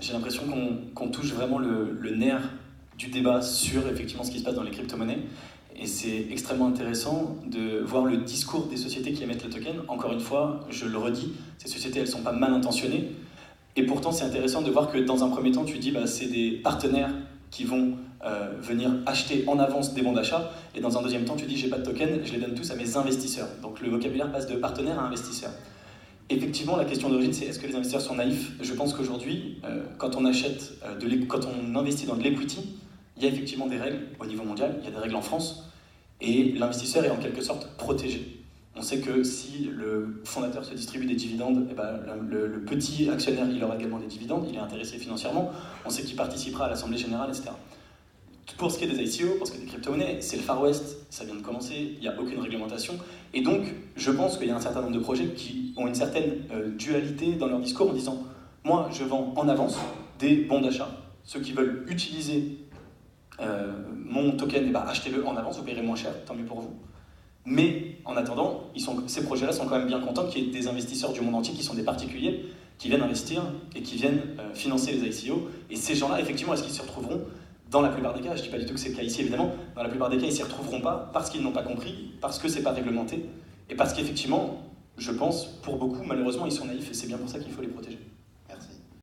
j'ai l'impression qu'on touche vraiment le nerf du débat sur effectivement ce qui se passe dans les crypto-monnaies. Et c'est extrêmement intéressant de voir le discours des sociétés qui émettent le token. Encore une fois, je le redis, ces sociétés, elles ne sont pas mal intentionnées. Et pourtant, c'est intéressant de voir que dans un premier temps, tu dis c'est des partenaires qui vont venir acheter en avance des bons d'achat. Et dans un deuxième temps, tu dis j'ai pas de token, je les donne tous à mes investisseurs. Donc le vocabulaire passe de partenaire à investisseur. Effectivement, la question d'origine, c'est est-ce que les investisseurs sont naïfs? Je pense qu'aujourd'hui, quand on investit dans de l'equity, il y a effectivement des règles au niveau mondial, il y a des règles en France, et l'investisseur est en quelque sorte protégé. On sait que si le fondateur se distribue des dividendes, le petit actionnaire il aura également des dividendes, il est intéressé financièrement, on sait qu'il participera à l'Assemblée Générale, etc. Pour ce qui est des ICO, pour ce qui est des crypto-monnaies, c'est le Far West, ça vient de commencer, il n'y a aucune réglementation. Et donc, je pense qu'il y a un certain nombre de projets qui ont une certaine dualité dans leur discours en disant « Moi, je vends en avance des bons d'achat. Ceux qui veulent utiliser mon token, achetez-le en avance, vous payerez moins cher, tant mieux pour vous. » Mais en attendant, ces projets-là sont quand même bien contents qu'il y ait des investisseurs du monde entier qui sont des particuliers, qui viennent investir et qui viennent financer les ICO. Et ces gens-là, effectivement, est-ce qu'ils se retrouveront? Dans la plupart des cas, je ne dis pas du tout que c'est le cas ici évidemment, dans la plupart des cas ils ne s'y retrouveront pas parce qu'ils n'ont pas compris, parce que ce n'est pas réglementé, et parce qu'effectivement, je pense, pour beaucoup, malheureusement, ils sont naïfs et c'est bien pour ça qu'il faut les protéger.